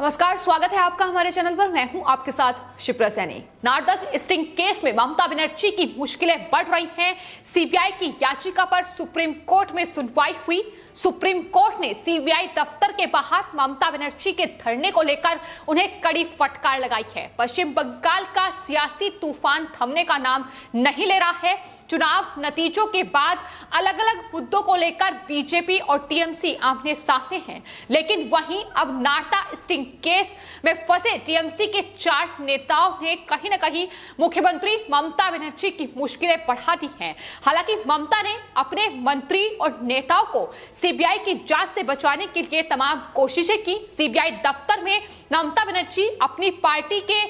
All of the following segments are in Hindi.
नमस्कार, स्वागत है आपका हमारे चैनल पर। मैं हूं आपके साथ शिप्रा सैनी। नारदक स्टिंग केस में ममता बनर्जी की मुश्किलें बढ़ रही हैं। सीबीआई की याचिका पर सुप्रीम कोर्ट में सुनवाई हुई। सुप्रीम कोर्ट ने सीबीआई दफ्तर के बाहर ममता बनर्जी के धरने को लेकर उन्हें कड़ी फटकार लगाई है। पश्चिम बंगाल का सियासी तूफान थमने का नाम नहीं ले रहा है। चुनाव नतीजों के बाद अलग अलग मुद्दों को लेकर बीजेपी और टीएमसी आमने सामने हैं, लेकिन वहीं अब नाटा स्टिंग केस में फंसे टीएमसी के 4 नेताओं ने कहीं न कहीं मुख्यमंत्री ममता बनर्जी की मुश्किलें बढ़ा दी हैं। हालांकि ममता ने अपने मंत्री और नेताओं को सीबीआई की जांच से बचाने के लिए तमाम कोशिशें की। सीबीआई दफ्तर में ममता बनर्जी अपनी पार्टी के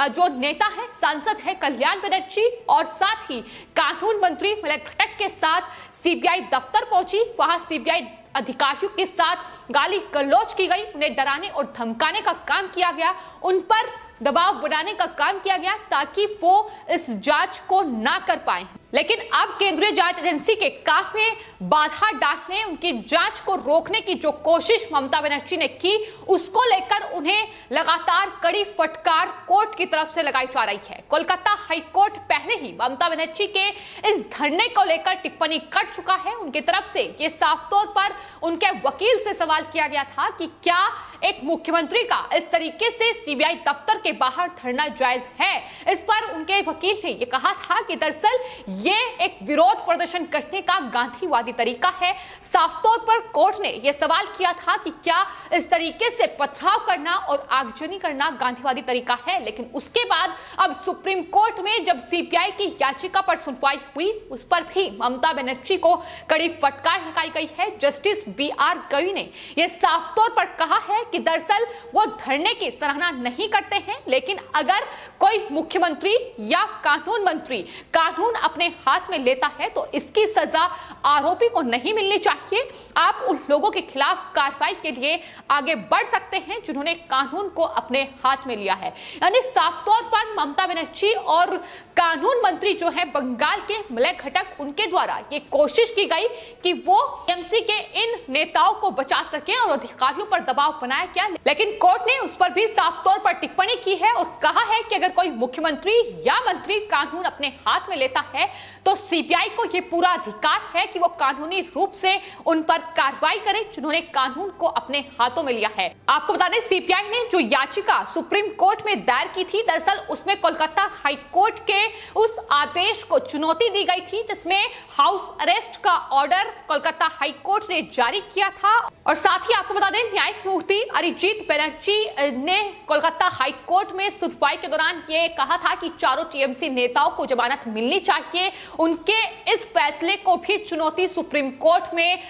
जो नेता है, सांसद है कल्याण बनर्जी और साथ ही कानून मंत्री मलय घटक के साथ सीबीआई दफ्तर पहुंची। वहां सीबीआई अधिकारियों के साथ गाली गलौज की गई, उन्हें डराने और धमकाने का काम किया गया, उन पर दबाव बनाने का काम किया गया ताकि वो इस जांच को ना कर पाए। लेकिन अब केंद्रीय जांच एजेंसी के काम में बाधा डालने, उनकी जांच को रोकने की जो कोशिश ममता बनर्जी ने की, उसको लेकर उन्हें लगातार कड़ी फटकार कोर्ट की तरफ से लगाई जा रही है। कोलकाता हाई कोर्ट पहले ही ममता बनर्जी के इस धरने को लेकर टिप्पणी कर चुका है। उनकी तरफ से ये साफ तौर पर उनके वकील से सवाल किया गया था कि क्या एक मुख्यमंत्री का इस तरीके से सीबीआई दफ्तर के बाहर धरना जायज है। इस पर उनके वकील ने यह कहा था कि दरअसल ये एक विरोध प्रदर्शन करने का गांधीवादी तरीका है। साफ तौर पर कोर्ट ने यह सवाल किया था कि क्या इस तरीके से पथराव करना और आगजनी करना गांधीवादी तरीका है। लेकिन उसके बाद अब सुप्रीम कोर्ट में जब सीबीआई की याचिका पर सुनवाई हुई, उस पर भी ममता बनर्जी को कड़ी फटकार लगाई गई है। जस्टिस BR गवई ने यह साफ तौर पर कहा है कि दरअसल वो धरने की सराहना नहीं करते हैं, लेकिन अगर कोई मुख्यमंत्री या कानून मंत्री कानून अपने हाथ में लेता है तो इसकी सजा आरोपी को नहीं मिलनी चाहिए। आप उन लोगों के खिलाफ कार्रवाई के लिए आगे बढ़ सकते हैं जिन्होंने कानून को अपने हाथ में लिया है। यानी साफ तौर पर ममता बनर्जी और कानून मंत्री जो है बंगाल के मलय घटक, उनके द्वारा ये कोशिश की गई कि वो टीएमसी के इन नेताओं को बचा सके और अधिकारियों पर दबाव बनाया गया। लेकिन कोर्ट ने उस पर भी साफ तौर पर टिप्पणी की है और कहा है कि अगर कोई मुख्यमंत्री या मंत्री कानून अपने हाथ में लेता है तो सीबीआई को यह पूरा अधिकार है कि वो कानूनी रूप से उन पर कार्रवाई करे जिन्होंने कानून को अपने हाथों में लिया है। आपको बता दें, सीबीआई ने जो याचिका सुप्रीम कोर्ट में दायर की थी, दरअसल उसमें कोलकाता हाई कोर्ट के उस आदेश को चुनौती दी गई थी जिसमें हाउस अरेस्ट का ऑर्डर कोलकाता हाई कोर्ट ने जारी किया था। और साथ ही आपको बता दें, न्यायमूर्ति अरिजीत बनर्जी ने कोलकाता हाई कोर्ट में सुनवाई के दौरान ये कहा था कि चारों टीएमसी नेताओं को जमानत मिलनी चाहिए। उनके इस फैसले को भी चुनौती सुप्रीम कोर्ट में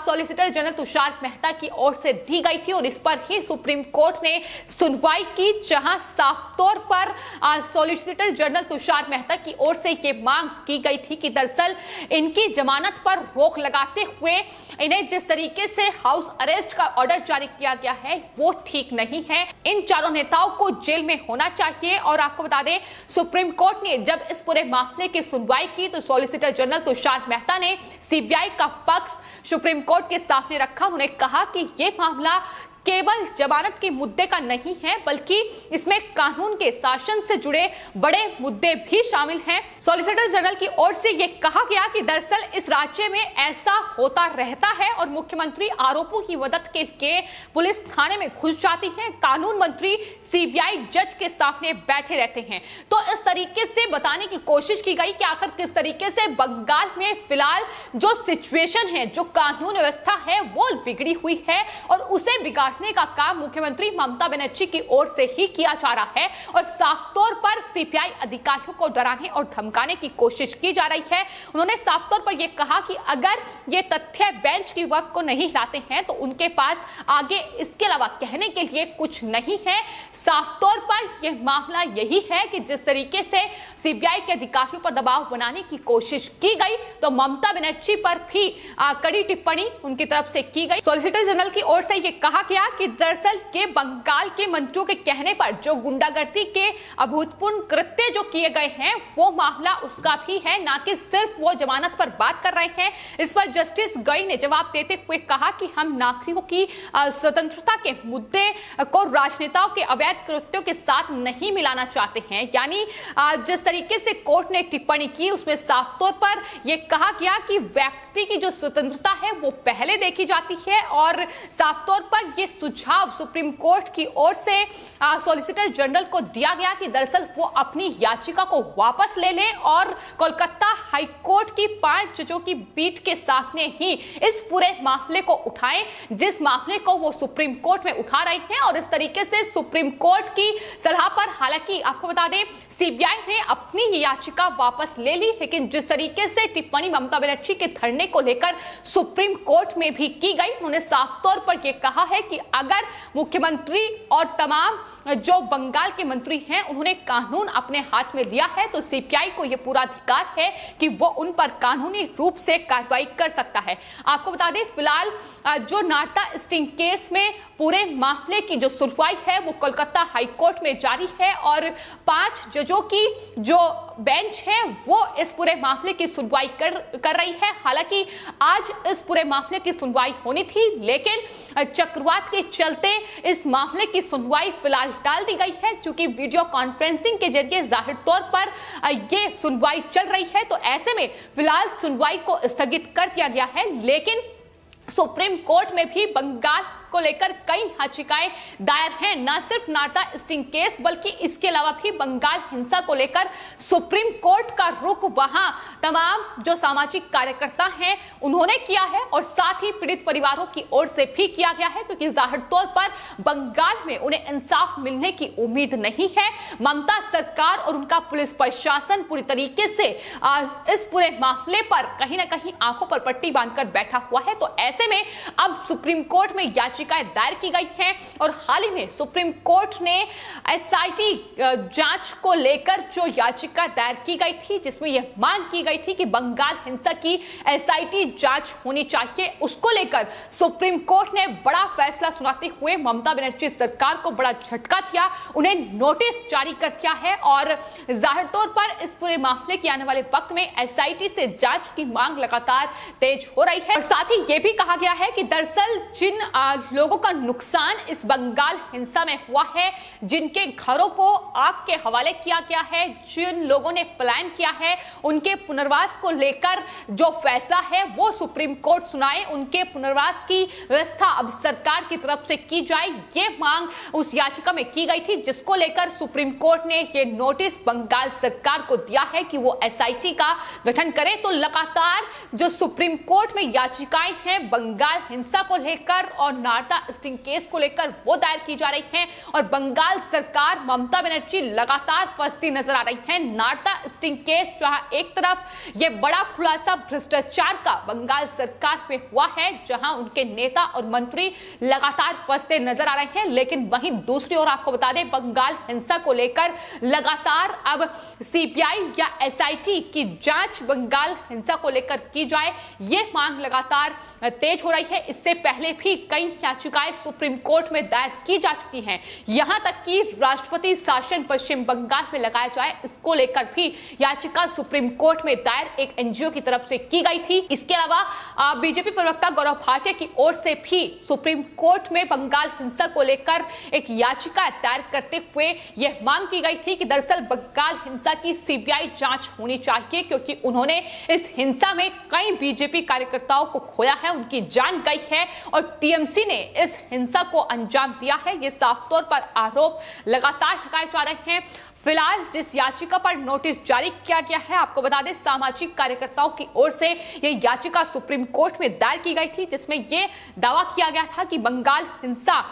सॉलिसिटर जनरल तुषार मेहता की ओर से दी गई थी और इस पर ही सुप्रीम कोर्ट ने सुनवाई की, जहां साफ तौर पर सॉलिसिटर जनरल तुषार मेहता की ओर से ये मांग की गई थी कि दरअसल इनकी जमानत पर रोक लगाते हुए इन्हें जिस तरीके से हाउस अरेस्ट का ऑर्डर जारी किया गया है वो ठीक नहीं है। इन चारों नेताओं को जेल में होना चाहिए। और आपको बता दें, सुप्रीम कोर्ट ने जब इस पूरे मामले की सुनवाई की तो सॉलिसिटर जनरल तुषार मेहता ने सीबीआई का पक्ष सुप्रीम कोर्ट के सामने रखा। उन्होंने कहा कि यह मामला केवल जमानत के मुद्दे का नहीं है, बल्कि इसमें कानून के शासन से जुड़े बड़े मुद्दे भी शामिल हैं। सॉलिसिटर जनरल की ओर से यह कहा गया कि दरअसल इस राज्य में ऐसा होता रहता है और मुख्यमंत्री आरोपों की मदद के लिए पुलिस थाने में घुस जाती है, कानून मंत्री सीबीआई जज के सामने बैठे रहते हैं। तो इस तरीके से बताने की कोशिश की गई कि आखिर किस तरीके से बंगाल में फिलहाल जो सिचुएशन है, जो कानून व्यवस्था है वो बिगड़ी हुई है और उसे बिगाड़ने का काम मुख्यमंत्री ममता बनर्जी की ओर से ही किया जा रहा है। और साफ तौर पर सीबीआई अधिकारियों को डराने और धमकाने की कोशिश की जा रही है। उन्होंने साफ तौर पर यह कहा कि अगर ये तथ्य बेंच की वक्त को नहीं लाते हैं तो उनके पास आगे इसके अलावा कहने के लिए कुछ नहीं है। साफ तौर पर यह मामला यही है कि जिस तरीके से सीबीआई के अधिकारियों पर दबाव बनाने की कोशिश की गई तो ममता बनर्जी पर भी कड़ी टिप्पणी उनकी तरफ से की गई। सॉलिसिटर जनरल की ओर से यह कहा गया कि दरअसल के बंगाल के मंत्रियों के कहने पर जो गुंडागर्दी के अभूतपूर्व कृत्य जो किए गए हैं वो मामला उसका भी है, ना कि सिर्फ वो जमानत पर बात कर रहे हैं। इस पर जस्टिस गई ने जवाब देते हुए कहा कि हम नागरिकों की स्वतंत्रता के मुद्दे को राजनेताओं के अवैध कृत्यों के साथ नहीं मिलाना चाहते हैं। यानी जिस तरीके से कोर्ट ने टिप्पणी की उसमें साफ तौर पर यह कहा गया कि व्यक्ति की जो स्वतंत्रता है वो पहले देखी जाती है और साफ तौर पर यह सुझाव सुप्रीम कोर्ट की ओर से सॉलिसिटर जनरल को दिया गया कि दरअसल वो अपनी याचिका को वापस ले लें और कोलकाता हाई कोर्ट की 5 जजों की पीठ के सामने ही इस पूरे मामले को उठाएं, जिस मामले को वो सुप्रीम कोर्ट में उठा रहे हैं। और इस तरीके से सुप्रीम कोर्ट की सलाह पर, हालांकि आपको बता दें सीबीआई ने अपनी ये याचिका वापस ले ली, लेकिन जिस तरीके से टिप्पणी ममता बनर्जी के धरने को लेकर सुप्रीम कोर्ट में भी की गई, उन्होंने साफ तौर पर यह कहा है कि अगर मुख्यमंत्री और तमाम जो बंगाल के मंत्री हैं उन्होंने कानून अपने हाथ में लिया है तो सीबीआई को यह पूरा अधिकार है कि वो उन पर कानूनी रूप से कार्रवाई कर सकता है। आपको बता दें फिलहाल जो नाटा स्टिंग केस में पूरे मामले की जो सुनवाई है वो कोलकाता हाई कोर्ट में जारी है और 5 जजों की जो बेंच है वो इस पूरे मामले की सुनवाई कर रही है। हालांकि आज इस पूरे मामले की सुनवाई होनी थी, लेकिन चक्रवात के चलते इस मामले की सुनवाई फिलहाल टाल दी गई है, क्योंकि वीडियो कॉन्फ्रेंसिंग के जरिए जाहिर तौर पर ये सुनवाई चल रही है। तो ऐसे में फिलहाल सुनवाई को स्थगित कर दिया गया है, लेकिन सुप्रीम कोर्ट में भी बंगाल को लेकर कई याचिकाएं दायर हैं। न सिर्फ नाटा स्टिंग केस बल्कि इसके अलावा भी बंगाल हिंसा को लेकर सुप्रीम कोर्ट का रुख वहां तमाम जो सामाजिक कार्यकर्ता हैं उन्होंने किया है और साथ ही पीड़ित परिवारों की ओर से भी किया गया है, क्योंकि जाहिर तौर पर बंगाल में उन्हें इंसाफ मिलने की उम्मीद नहीं है। ममता सरकार और उनका पुलिस प्रशासन पूरी तरीके से इस पूरे मामले पर कहीं ना कहीं आंखों पर पट्टी बांधकर बैठा हुआ है। तो ऐसे में अब सुप्रीम कोर्ट में याचिकाएं दायर की गई हैं और हाल ही में सुप्रीम कोर्ट ने एसआईटी जांच को लेकर जो याचिका दायर की गई थी, जिसमें यह मांग की गई थी कि बंगाल हिंसा की एसआईटी जांच होनी चाहिए, उसको लेकर सुप्रीम कोर्ट ने बड़ा फैसला सुनाते हुए ममता बनर्जी सरकार को बड़ा झटका दिया, उन्हें नोटिस जारी कर दिया है और जाहिर तौर पर इस पूरे मामले के आने वाले वक्त में एसआईटी से जांच की मांग लगातार तेज हो रही है। और साथ ही यह भी कहा गया है कि दरअसल जिन लोगों का नुकसान इस बंगाल हिंसा में हुआ है, जिनके घरों को आग के हवाले किया गया है, जिन लोगों ने पलायन किया है, उनके पुनर्वास को लेकर जो फैसला है वो सुप्रीम कोर्ट सुनाए, उनके पुनर्वास की व्यवस्था अब सरकार की तरफ से की जाए, ये मांग उस याचिका में की गई थी, जिसको लेकर सुप्रीम कोर्ट ने ये नोटिस बंगाल सरकार को दिया है कि वो एसआईटी का गठन करे। तो लगातार जो सुप्रीम कोर्ट में याचिकाएं हैं बंगाल हिंसा को लेकर और नाटा स्टिंग केस को लेकर वो दायर की जा रही हैं और बंगाल सरकार ममता बनर्जी लगातार फंसती नजर आ रही है। नाटा स्टिंग केस जहां एक तरफ ये बड़ा खुलासा भ्रष्टाचार का बंगाल सरकार में हुआ है, जहां उनके नेता और मंत्री लगातार फंसते नजर आ रहे हैं, लेकिन वहीं दूसरी ओर आपको बता दें बंगाल हिंसा को लेकर लगातार अब सीबीआई या एसआईटी की जांच बंगाल हिंसा को लेकर की जाए, ये मांग लगातार तेज हो रही है। इससे पहले भी कई याचिकाएं सुप्रीम कोर्ट में दायर की जा चुकी हैं, यहां तक कि राष्ट्रपति शासन पश्चिम बंगाल में लगाया जाए, इसको लेकर भी याचिका सुप्रीम कोर्ट में दायर एक एनजीओ की तरफ से की गई थी। इसके अलावा बीजेपी प्रवक्ता गौरव भाटिया की ओर से भी सुप्रीम कोर्ट में बंगाल हिंसा को लेकर एक याचिका दायर करते हुए यह मांग की गई थी कि दरअसल बंगाल हिंसा की सीबीआई जांच होनी चाहिए, क्योंकि उन्होंने इस हिंसा में कई बीजेपी कार्यकर्ताओं को खोया है, उनकी जान गई है और टीएमसी ने इस हिंसा को अंजाम दिया है। ये साफ तौर पर आरोप लगातार लगाए जा रहे हैं। फिलहाल जिस याचिका पर नोटिस जारी किया गया है, आपको बता दें सामाजिक कार्यकर्ताओं की ओर से यह याचिका सुप्रीम कोर्ट में दायर की गई थी, जिसमें यह दावा किया गया था कि बंगाल हिंसा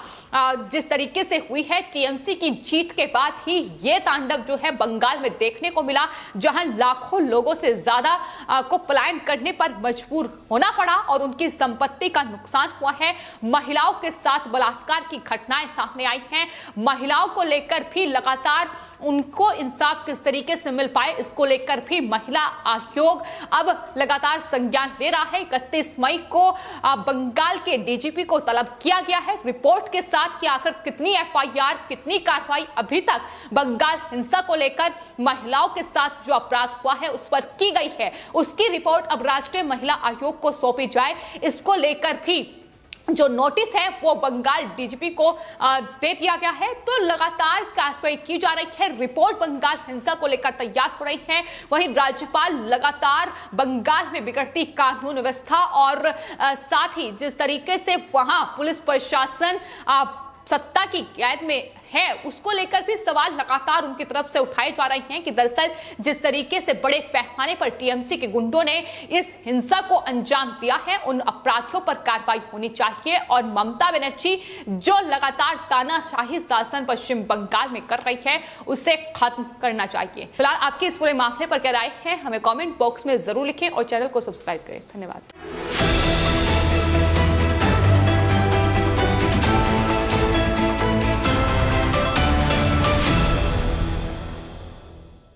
जिस तरीके से हुई है, टीएमसी की जीत के बाद ही यह तांडव जो है बंगाल में देखने को मिला, जहां लाखों लोगों से ज्यादा को पलायन करने पर मजबूर होना पड़ा और उनकी संपत्ति का नुकसान हुआ है। महिलाओं के साथ बलात्कार की घटनाएं सामने आई हैं। महिलाओं को लेकर भी लगातार उनको इंसाफ किस तरीके से मिल पाए, इसको लेकर भी महिला आयोग अब लगातार संज्ञान ले रहा है। 31 मई को बंगाल के डीजीपी को तलब किया गया है रिपोर्ट के साथ कि आखिर कितनी एफआईआर, कितनी कार्रवाई अभी तक बंगाल हिंसा को लेकर महिलाओं के साथ जो अपराध हुआ है उस पर की गई है। उसकी रिपोर्ट अब राष्ट्रीय महिला आयोग को सौंपी जाए, इसको लेकर भी जो नोटिस है वो बंगाल डीजीपी को दे दिया गया है। तो लगातार कार्रवाई की जा रही है, रिपोर्ट बंगाल हिंसा को लेकर तैयार हो रही है। वहीं राज्यपाल लगातार बंगाल में बिगड़ती कानून व्यवस्था और साथ ही जिस तरीके से वहां पुलिस प्रशासन सत्ता की कैद में है, उसको लेकर भी सवाल लगातार उनकी तरफ से उठाए जा रहे हैं कि दरअसल जिस तरीके से बड़े पैमाने पर टीएमसी के गुंडों ने इस हिंसा को अंजाम दिया है, उन अपराधियों पर कार्रवाई होनी चाहिए और ममता बनर्जी जो लगातार तानाशाही शासन पश्चिम बंगाल में कर रही है, उसे खत्म करना चाहिए। फिलहाल आपकी इस पूरे मामले पर क्या राय है, हमें कॉमेंट बॉक्स में जरूर लिखें और चैनल को सब्सक्राइब करें। धन्यवाद।